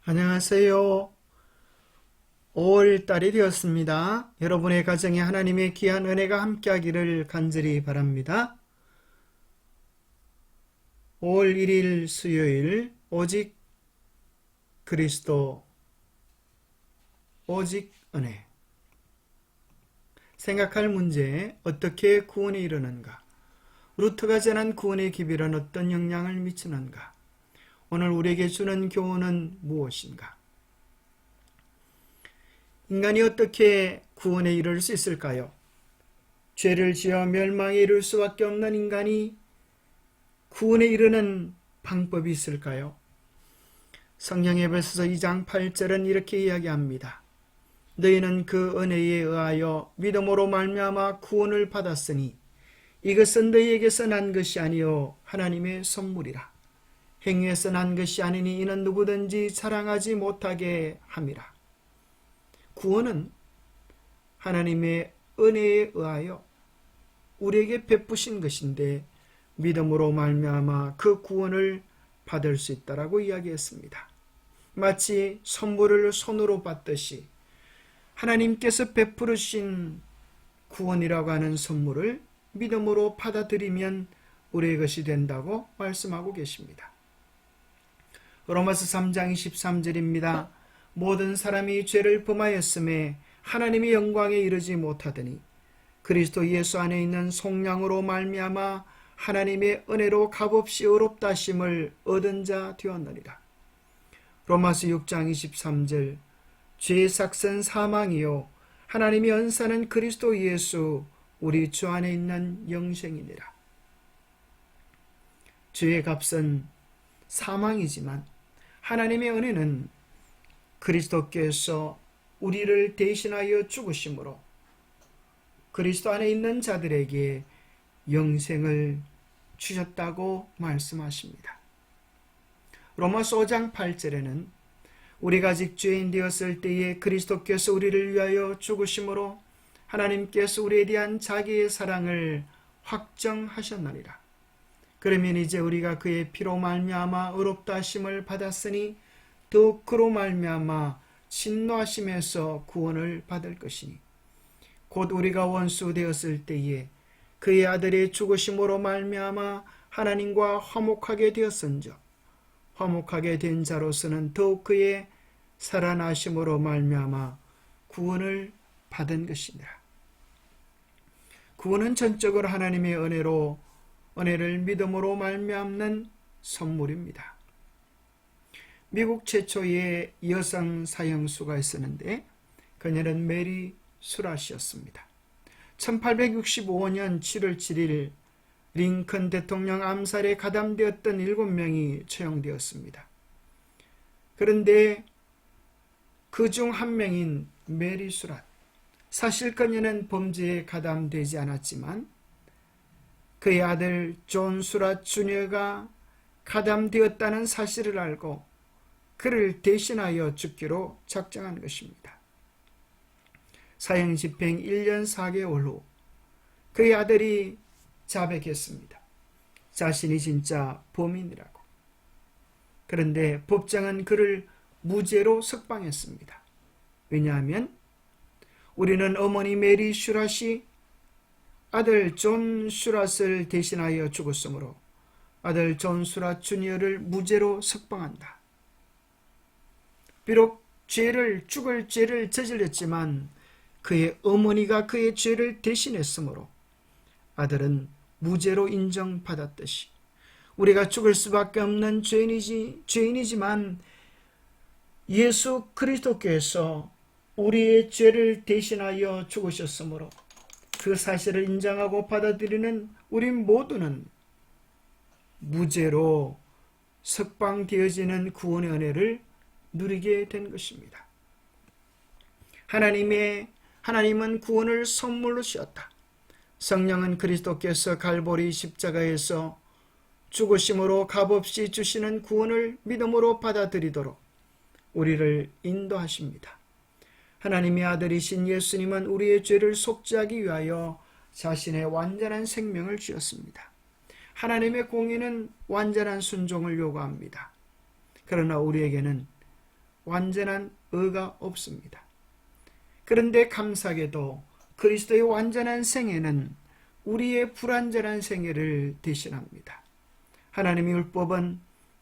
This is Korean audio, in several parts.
안녕하세요. 5월 달이 되었습니다. 여러분의 가정에 하나님의 귀한 은혜가 함께하기를 간절히 바랍니다. 5월 1일 수요일 오직 그리스도 오직 은혜. 생각할 문제, 어떻게 구원에 이르는가? 루트가 전한 구원의 기별은 어떤 영향을 미치는가? 오늘 우리에게 주는 교훈은 무엇인가? 인간이 어떻게 구원에 이를 수 있을까요? 죄를 지어 멸망에 이를 수밖에 없는 인간이 구원에 이르는 방법이 있을까요? 성경 에베소서 2장 8절은 이렇게 이야기합니다. 너희는 그 은혜에 의하여 믿음으로 말미암아 구원을 받았으니 이것은 너희에게서 난 것이 아니요 하나님의 선물이라. 행위에서 난 것이 아니니 이는 누구든지 자랑하지 못하게 함이라. 구원은 하나님의 은혜에 의하여 우리에게 베푸신 것인데 믿음으로 말미암아 그 구원을 받을 수 있다라고 이야기했습니다. 마치 선물을 손으로 받듯이 하나님께서 베푸르신 구원이라고 하는 선물을 믿음으로 받아들이면 우리의 것이 된다고 말씀하고 계십니다. 로마서 3장 23절입니다. 모든 사람이 죄를 범하였음에 하나님의 영광에 이르지 못하더니 그리스도 예수 안에 있는 속량으로 말미암아 하나님의 은혜로 값없이 의롭다 하심을 얻은 자 되었느니라. 로마서 6장 23절 죄의 삭은 사망이요 하나님의 은사는 그리스도 예수 우리 주 안에 있는 영생이니라. 죄의 값은 사망이지만 하나님의 은혜는 그리스도께서 우리를 대신하여 죽으심으로 그리스도 안에 있는 자들에게 영생을 주셨다고 말씀하십니다. 로마서 5장 8절에는 우리가 아직 죄인 되었을 때에 그리스도께서 우리를 위하여 죽으심으로 하나님께서 우리에 대한 자기의 사랑을 확정하셨느니라. 그러면 이제 우리가 그의 피로 말미암아 의롭다 하심을 받았으니 또 그로 말미암아 진노하심에서 구원을 받을 것이니 곧 우리가 원수 되었을 때에 그의 아들의 죽으심으로 말미암아 하나님과 화목하게 되었은즉 화목하게 된 자로서는 더욱 그의 살아나심으로 말미암아 구원을 받은 것이니라. 구원은 전적으로 하나님의 은혜를 믿음으로 말미암는 선물입니다. 미국 최초의 여성 사형수가 있었는데 그녀는 메리 수랏이었습니다. 1865년 7월 7일 링컨 대통령 암살에 가담되었던 7명이 처형되었습니다. 그런데 그중 한 명인 메리 수랏, 사실 그녀는 범죄에 가담되지 않았지만 그의 아들 존 수랏 주니어가 가담되었다는 사실을 알고 그를 대신하여 죽기로 작정한 것입니다. 사형 집행 1년 4개월 후 그의 아들이 자백했습니다. 자신이 진짜 범인이라고. 그런데 법정은 그를 무죄로 석방했습니다. 왜냐하면 우리는 어머니 메리 슈랏이 아들 존 슈랏을 대신하여 죽었으므로 아들 존 슈랏 주니어를 무죄로 석방한다. 비록 죽을 죄를 저질렀지만 그의 어머니가 그의 죄를 대신했으므로 아들은 무죄로 인정받았듯이 우리가 죽을 수밖에 없는 죄인이지만 예수 그리스도께서 우리의 죄를 대신하여 죽으셨으므로 그 사실을 인정하고 받아들이는 우리 모두는 무죄로 석방되어지는 구원의 은혜를 누리게 된 것입니다. 하나님은 구원을 선물로 주셨다. 성령은 그리스도께서 갈보리 십자가에서 죽으심으로 값없이 주시는 구원을 믿음으로 받아들이도록 우리를 인도하십니다. 하나님의 아들이신 예수님은 우리의 죄를 속죄하기 위하여 자신의 완전한 생명을 주셨습니다. 하나님의 공의는 완전한 순종을 요구합니다. 그러나 우리에게는 완전한 의가 없습니다. 그런데 감사하게도 그리스도의 완전한 생애는 우리의 불완전한 생애를 대신합니다. 하나님의 율법은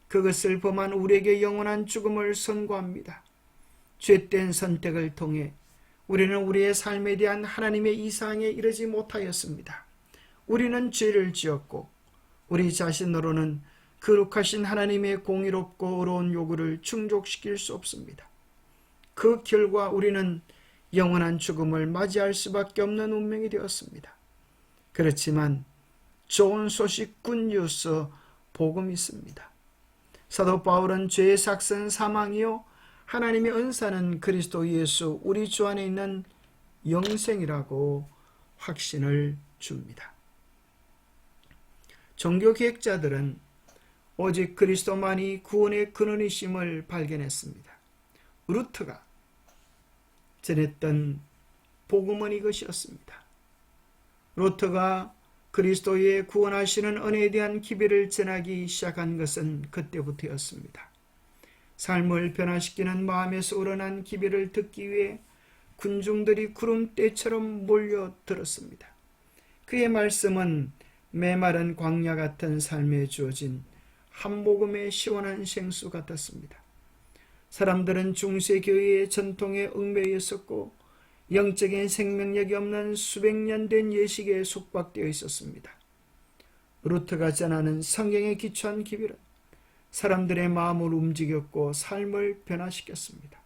그것을 범한 우리에게 영원한 죽음을 선고합니다. 죄된 선택을 통해 우리는 우리의 삶에 대한 하나님의 이상에 이르지 못하였습니다. 우리는 죄를 지었고 우리 자신으로는 거룩하신 하나님의 공의롭고 의로운 요구를 충족시킬 수 없습니다. 그 결과 우리는 영원한 죽음을 맞이할 수밖에 없는 운명이 되었습니다. 그렇지만 좋은 소식 굿뉴스 복음이 있습니다. 사도 바울은 죄의 삭은 사망이요 하나님의 은사는 그리스도 예수 우리 주 안에 있는 영생이라고 확신을 줍니다. 종교 개혁자들은 오직 그리스도만이 구원의 근원이심을 발견했습니다. 루터가 전했던 복음은 이것이었습니다. 루터가 그리스도의 구원하시는 은혜에 대한 기별을 전하기 시작한 것은 그때부터였습니다. 삶을 변화시키는 마음에서 우러난 기별을 듣기 위해 군중들이 구름대처럼 몰려들었습니다. 그의 말씀은 메마른 광야 같은 삶에 주어진 한 모금의 시원한 생수 같았습니다. 사람들은 중세교회의 전통에 얽매여 있었고 영적인 생명력이 없는 수백 년 된 예식에 속박되어 있었습니다. 루터가 전하는 성경에 기초한 기별은 사람들의 마음을 움직였고 삶을 변화시켰습니다.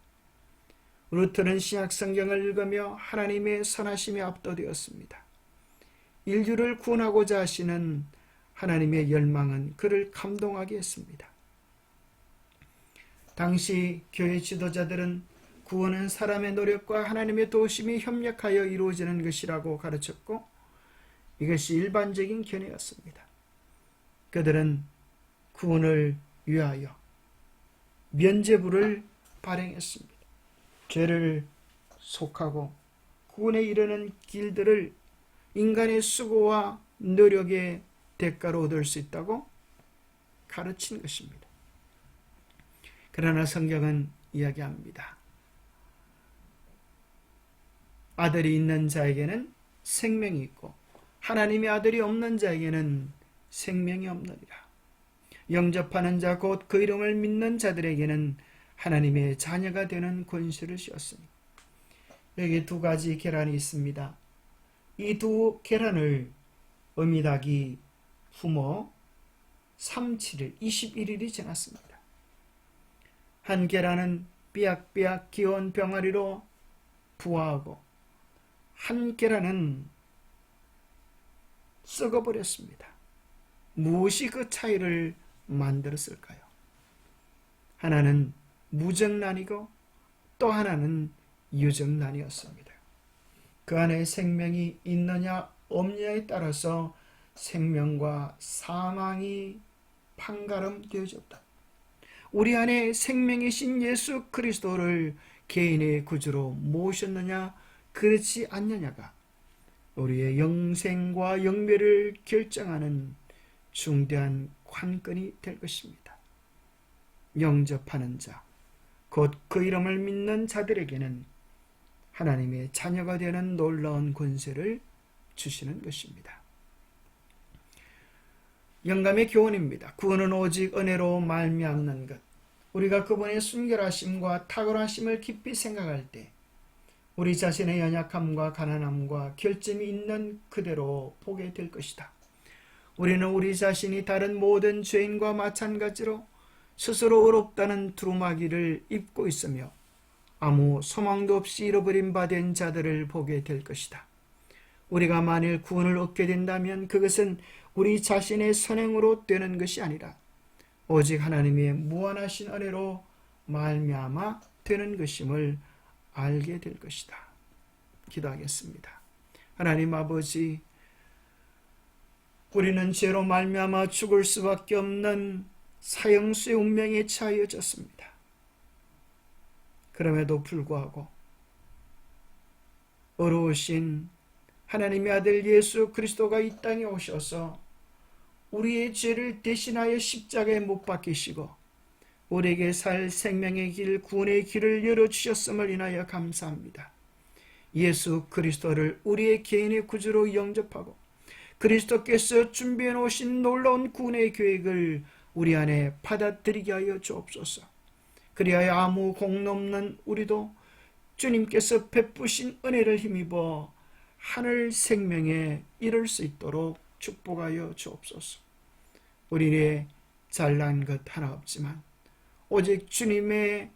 루터는 신약 성경을 읽으며 하나님의 선하심에 압도되었습니다. 인류를 구원하고자 하시는 하나님의 열망은 그를 감동하게 했습니다. 당시 교회 지도자들은 구원은 사람의 노력과 하나님의 도우심이 협력하여 이루어지는 것이라고 가르쳤고 이것이 일반적인 견해였습니다. 그들은 구원을 위하여 면죄부를 발행했습니다. 죄를 속하고 구원에 이르는 길들을 인간의 수고와 노력의 대가로 얻을 수 있다고 가르친 것입니다. 그러나 성경은 이야기합니다. 아들이 있는 자에게는 생명이 있고 하나님의 아들이 없는 자에게는 생명이 없느니라. 영접하는 자 곧 그 이름을 믿는 자들에게는 하나님의 자녀가 되는 권세를 주었으니. 여기 두 가지 계란이 있습니다. 이 두 계란을 어미닭이 품어 37일, 21일이 지났습니다. 한 계란은 삐약삐약 귀여운 병아리로 부화하고 한 계란은 썩어버렸습니다. 무엇이 그 차이를 만들었을까요? 하나는 무정란이고 또 하나는 유정란이었습니다. 그 안에 생명이 있느냐 없느냐에 따라서 생명과 사망이 판가름되어졌다. 우리 안에 생명이신 예수 그리스도를 개인의 구주로 모셨느냐 그렇지 않느냐가 우리의 영생과 영멸을 결정하는 중대한 관건이 될 것입니다. 영접하는 자, 곧 그 이름을 믿는 자들에게는 하나님의 자녀가 되는 놀라운 권세를 주시는 것입니다. 영감의 교훈입니다. 구원은 오직 은혜로 말미암는 것. 우리가 그분의 순결하심과 탁월하심을 깊이 생각할 때 우리 자신의 연약함과 가난함과 결점이 있는 그대로 보게 될 것이다. 우리는 우리 자신이 다른 모든 죄인과 마찬가지로 스스로 의롭다는 두루마기를 입고 있으며 아무 소망도 없이 잃어버린 바 된 자들을 보게 될 것이다. 우리가 만일 구원을 얻게 된다면 그것은 우리 자신의 선행으로 되는 것이 아니라 오직 하나님의 무한하신 은혜로 말미암아 되는 것임을 알게 될 것이다. 기도하겠습니다. 하나님 아버지, 우리는 죄로 말미암아 죽을 수밖에 없는 사형수의 운명에 처하여졌습니다. 그럼에도 불구하고 어려우신 하나님의 아들 예수 그리스도가 이 땅에 오셔서 우리의 죄를 대신하여 십자가에 못 박히시고 우리에게 살 생명의 길, 구원의 길을 열어주셨음을 인하여 감사합니다. 예수 그리스도를 우리의 개인의 구주로 영접하고 그리스도께서 준비해 놓으신 놀라운 구원의 계획을 우리 안에 받아들이게 하여 주옵소서. 그리하여 아무 공로 없는 우리도 주님께서 베푸신 은혜를 힘입어 하늘 생명에 이를 수 있도록 축복하여 주옵소서. 우리의 잘난 것 하나 없지만 오직 주님의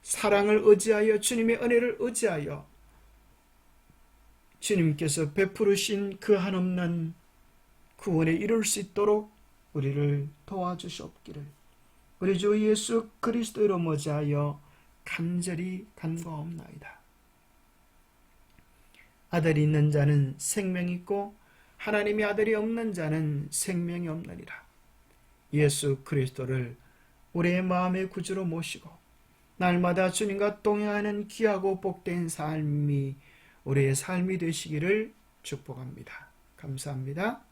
사랑을 의지하여 주님의 은혜를 의지하여 주님께서 베푸르신 그 한없는 구원에 이룰 수 있도록 우리를 도와주시옵기를 우리 주 예수 그리스도로 모자하여 간절히 간구하옵나이다. 아들이 있는 자는 생명이 있고 하나님의 아들이 없는 자는 생명이 없느니라. 예수 그리스도를 우리의 마음의 구주로 모시고 날마다 주님과 동행하는 귀하고 복된 삶이 우리의 삶이 되시기를 축복합니다. 감사합니다.